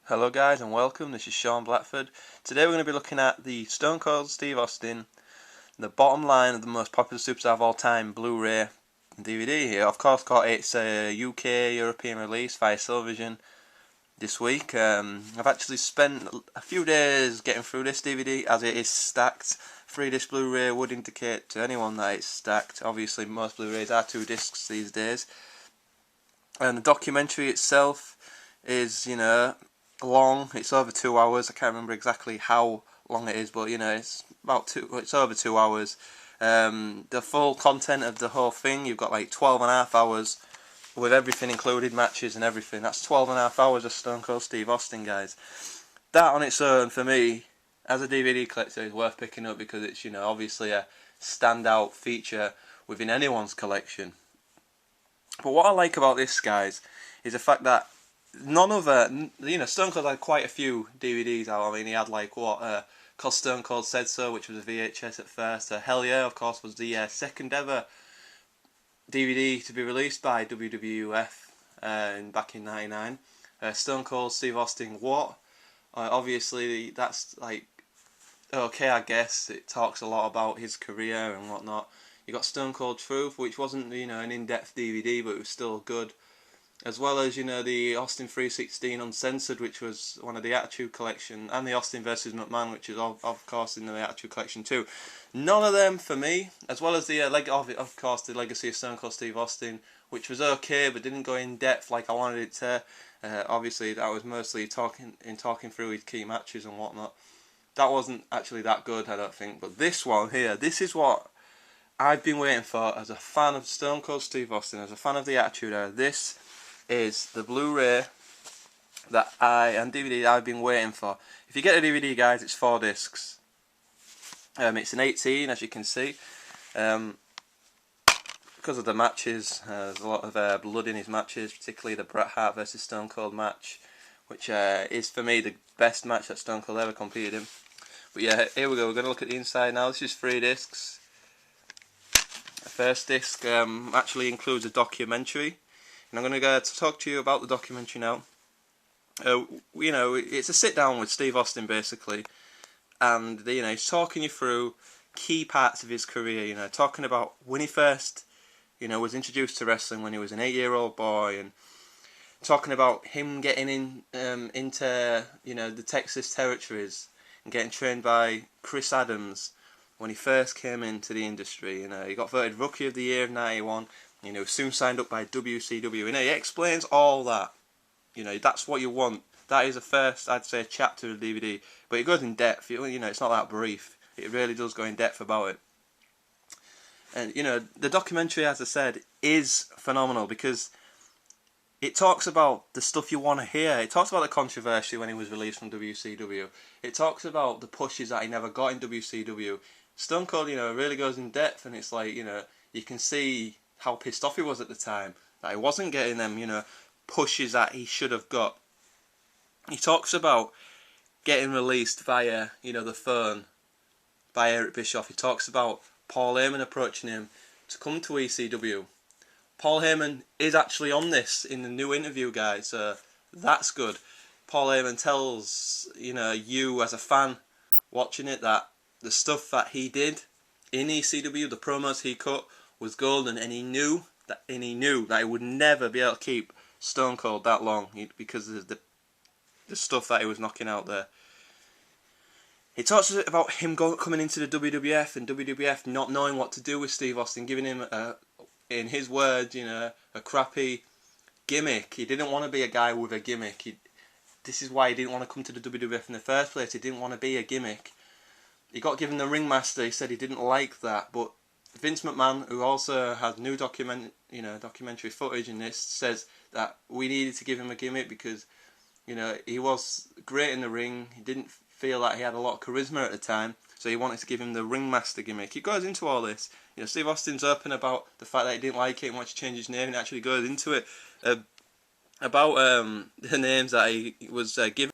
Hello guys and welcome, this is Sean Blackford. Today we're going to be looking at the Stone Cold Steve Austin, the bottom line of the most popular superstar of all time, Blu-Ray DVD here. Of course, it's a UK European release via Television this week. I've actually spent a few days getting through this DVD as it is stacked. 3-disc Blu-Ray would indicate to anyone that it's stacked. Obviously most Blu-rays are 2 discs these days. And the documentary itself is, long. It's over 2 hours. I can't remember exactly how long it is, but it's it's over 2 hours. The full content of the whole thing, you've got like 12.5 hours with everything included, matches and everything. That's 12.5 hours of Stone Cold Steve Austin, guys. That on its own, for me, as a DVD collector, is worth picking up because it's, obviously a standout feature within anyone's collection. But what I like about this, guys, is the fact that none of Stone Cold had quite a few DVDs out. I mean, he had cause Stone Cold Said So, which was a VHS at first. Hell Yeah, of course, was the second ever DVD to be released by WWF back in '99. Stone Cold Steve Austin What? Obviously, that's like okay, I guess it talks a lot about his career and whatnot. You got Stone Cold Truth, which wasn't an in-depth DVD, but it was still good. As well as the Austin 316 Uncensored, which was one of the Attitude Collection, and the Austin vs McMahon, which is of course in the Attitude Collection too. None of them for me, as well as the of course the Legacy of Stone Cold Steve Austin, which was okay but didn't go in depth like I wanted it to. Obviously that was mostly talking through his key matches and whatnot. That wasn't actually that good, I don't think. But this one here, this is what I've been waiting for as a fan of Stone Cold Steve Austin, as a fan of the Attitude Era. This is the Blu-ray and DVD that I've been waiting for. If you get a DVD, guys, it's 4 discs. It's an 18, as you can see. Because of the matches, there's a lot of blood in his matches, particularly the Bret Hart versus Stone Cold match, which is for me the best match that Stone Cold ever competed in. But yeah, here we go. We're going to look at the inside now. This is 3 discs. The first disc actually includes a documentary. And I'm going to talk to you about the documentary now. It's a sit down with Steve Austin basically, and he's talking you through key parts of his career. Talking about when he first, was introduced to wrestling when he was an 8-year-old boy, and talking about him getting into the Texas territories and getting trained by Chris Adams when he first came into the industry. He got voted Rookie of the Year of '91. Soon signed up by WCW. He explains all that. That's what you want. That is the first, I'd say, chapter of the DVD. But it goes in depth. It's not that brief. It really does go in depth about it. And the documentary, as I said, is phenomenal because it talks about the stuff you want to hear. It talks about the controversy when he was released from WCW. It talks about the pushes that he never got in WCW. Stone Cold, really goes in depth, and it's like, you can see how pissed off he was at the time that he wasn't getting them, pushes that he should have got. He talks about getting released via, the phone by Eric Bischoff. He talks about Paul Heyman approaching him to come to ECW. Paul Heyman is actually on this in the new interview, guys, so that's good. Paul Heyman tells, you as a fan watching it, that the stuff that he did in ECW, the promos he cut, was golden, and he knew that he would never be able to keep Stone Cold that long because of the stuff that he was knocking out there. He talks about him coming into the WWF and WWF not knowing what to do with Steve Austin, giving him, in his words, a crappy gimmick. He didn't want to be a guy with a gimmick. This is why he didn't want to come to the WWF in the first place. He didn't want to be a gimmick. He got given the ringmaster. He said he didn't like that, but Vince McMahon, who also has new documentary footage in this, says that we needed to give him a gimmick because, he was great in the ring. He didn't feel like he had a lot of charisma at the time, so he wanted to give him the ringmaster gimmick. He goes into all this. Steve Austin's open about the fact that he didn't like it and wanted to change his name, and actually goes into it about the names that he was given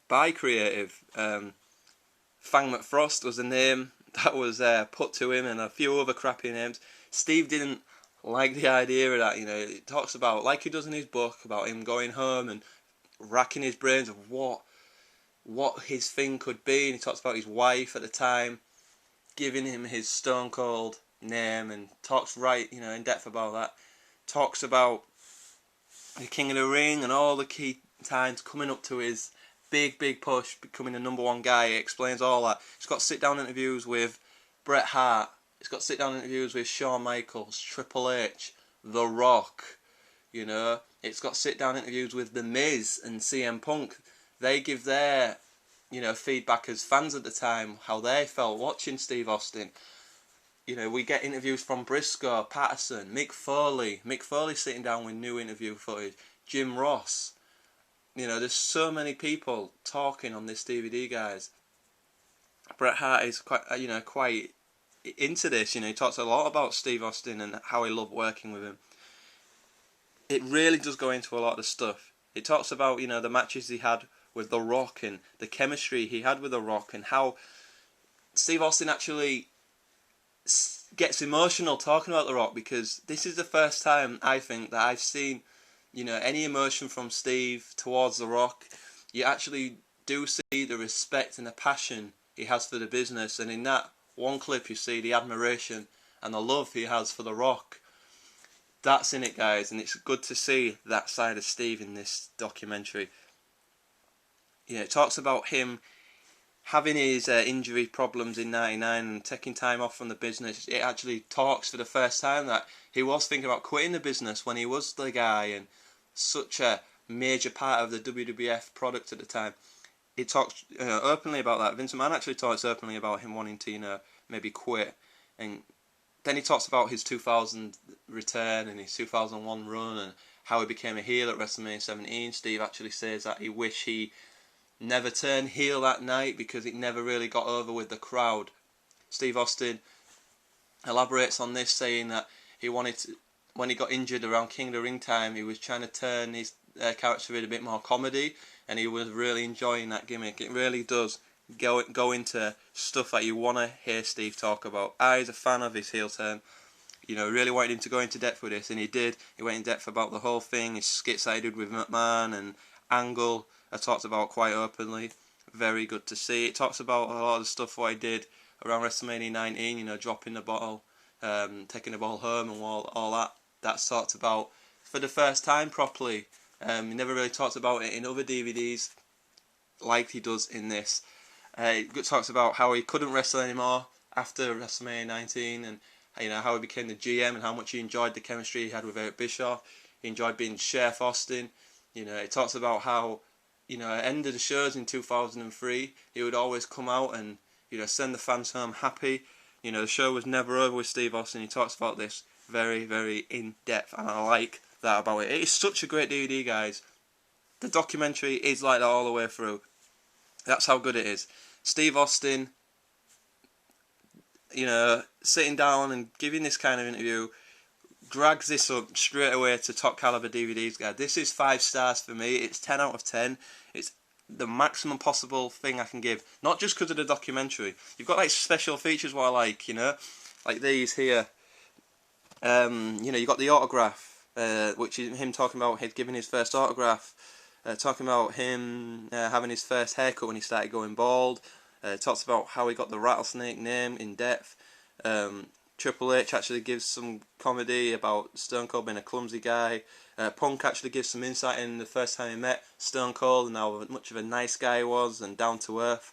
by creative. Fang McFrost was the name that was put to him, and a few other crappy names. Steve didn't like the idea of that. It talks about, like he does in his book, about him going home and racking his brains of what his thing could be, and he talks about his wife at the time giving him his Stone Cold name, and talks in depth about that. Talks about the King of the Ring and all the key times coming up to his big push, becoming the #1 guy. He explains all that. He's got sit-down interviews with Bret Hart. He's got sit-down interviews with Shawn Michaels, Triple H, The Rock. It's got sit-down interviews with The Miz and CM Punk. They give their, feedback as fans at the time, how they felt watching Steve Austin. We get interviews from Briscoe, Patterson, Mick Foley sitting down with new interview footage, Jim Ross. There's so many people talking on this DVD, guys. Bret Hart is quite into this. He talks a lot about Steve Austin and how he loved working with him. It really does go into a lot of the stuff. It talks about, the matches he had with The Rock and the chemistry he had with The Rock, and how Steve Austin actually gets emotional talking about The Rock, because this is the first time, I think, that I've seen, any emotion from Steve towards The Rock. You actually do see the respect and the passion he has for the business, and in that one clip you see the admiration and the love he has for The Rock. That's in it, guys, and it's good to see that side of Steve in this documentary. It talks about him having his injury problems in '99 and taking time off from the business. It actually talks for the first time that he was thinking about quitting the business when he was the guy and such a major part of the WWF product at the time. It talks openly about that. Vince McMahon actually talks openly about him wanting to, maybe quit. And then he talks about his 2000 return and his 2001 run and how he became a heel at WrestleMania 17. Steve actually says that he wished he never turned heel that night because it never really got over with the crowd. Steve Austin elaborates on this, saying that he wanted to, when he got injured around King of the Ring time, he was trying to turn his character with a bit more comedy, and he was really enjoying that gimmick. It really does go into stuff that you want to hear Steve talk about. I was a fan of his heel turn. Really wanted him to go into depth with this, and he did. He went in depth about the whole thing, his skits that he did with McMahon and Angle. I talked about quite openly. Very good to see. It talks about a lot of the stuff what I did around WrestleMania 19, dropping the bottle, taking the ball home and all that. That's talked about for the first time properly. He never really talked about it in other DVDs like he does in this. It talks about how he couldn't wrestle anymore after WrestleMania 19, and how he became the GM and how much he enjoyed the chemistry he had with Eric Bischoff. He enjoyed being Chef Austin. It talks about how at the end of the shows in 2003, he would always come out and send the fans home happy. The show was never over with Steve Austin. He talks about this very, very in depth, and I like that about it. It is such a great DVD, guys. The documentary is like that all the way through. That's how good it is. Steve Austin, sitting down and giving this kind of interview, drags this up straight away to top caliber DVDs, guys. This is 5 stars for me. It's 10 out of 10. It's the maximum possible thing I can give. Not just because of the documentary. You've got special features what I like, like these here. You got the autograph, which is him talking about him giving his first autograph. Talking about him having his first haircut when he started going bald. Talks about how he got the Rattlesnake name in depth. Triple H actually gives some comedy about Stone Cold being a clumsy guy. Punk actually gives some insight in the first time he met Stone Cold and how much of a nice guy he was and down to earth.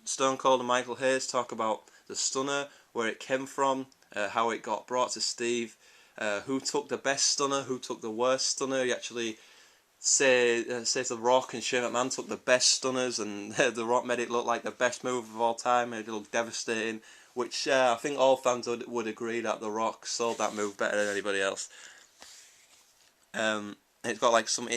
Stone Cold and Michael Hayes talk about the stunner, where it came from, how it got brought to Steve, who took the best stunner, who took the worst stunner. He actually says The Rock and Shane McMahon took the best stunners, and The Rock made it look like the best move of all time, made it look devastating, which I think all fans would agree that The Rock sold that move better than anybody else. It's got some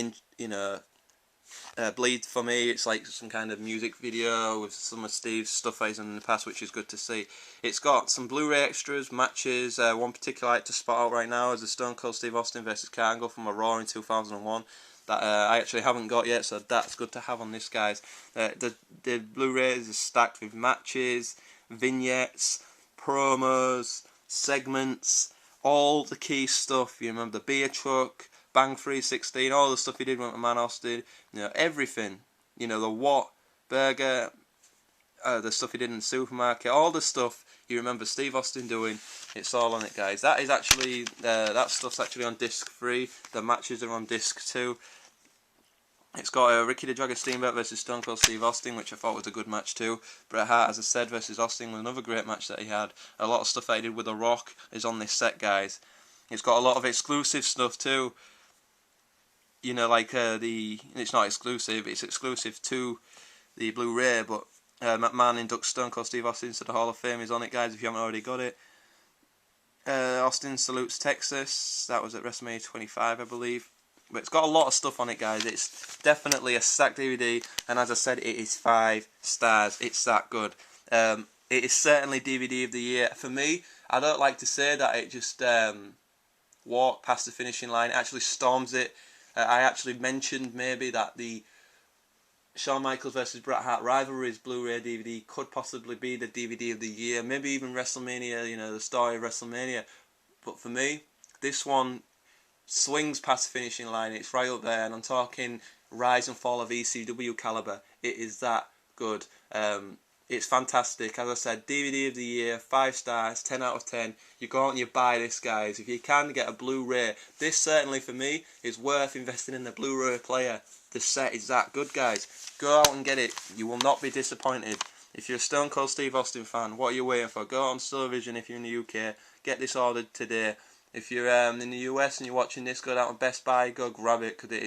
bleed for me. It's like some kind of music video with some of Steve's stuff he's done in the past, which is good to see. It's got some Blu-ray extras, matches. One particular I like to spot out right now is the Stone Cold Steve Austin vs. Kurt Angle from a Raw in 2001. That I actually haven't got yet, so that's good to have on this, guys. The Blu-rays are stacked with matches, vignettes, promos, segments, all the key stuff. You remember the beer truck, Bang 316, all the stuff he did with my man Austin, you know, everything, you know, the What Burger, the stuff he did in the supermarket, all the stuff you remember Steve Austin doing, it's all on it, guys. That is actually, that stuff's actually on disc 3, the matches are on disc 2. It's got Ricky the Dragon Steamboat versus Stone Cold Steve Austin, which I thought was a good match too. Bret Hart, as I said, versus Austin was another great match that he had. A lot of stuff that he did with The Rock is on this set, guys. It's got a lot of exclusive stuff too. You know, like it's not exclusive, it's exclusive to the Blu-ray, but McMahon inducts Stone Cold Steve Austin to the Hall of Fame is on it, guys, if you haven't already got it. Austin salutes Texas, that was at WrestleMania 25, I believe. But it's got a lot of stuff on it, guys. It's definitely a stacked DVD, and as I said, it is 5 stars. It's that good. It is certainly DVD of the year. For me, I don't like to say that it just walked past the finishing line. It actually storms it. I actually mentioned maybe that the Shawn Michaels versus Bret Hart Rivalries Blu-ray DVD could possibly be the DVD of the year. Maybe even WrestleMania, you know, the story of WrestleMania. But for me, this one swings past the finishing line. It's right up there, and I'm talking rise and fall of ECW caliber. It is that good. It's fantastic. As I said, DVD of the year, 5 stars, 10 out of 10. You go out and you buy this, guys. If you can get a Blu-ray, this certainly for me is worth investing in the Blu-ray player. The set is that good, guys. Go out and get it. You will not be disappointed. If you're a Stone Cold Steve Austin fan, what are you waiting for? Go on Television if you're in the UK. Get this ordered today. If you're in the US and you're watching this, go down to Best Buy, go grab it, because it is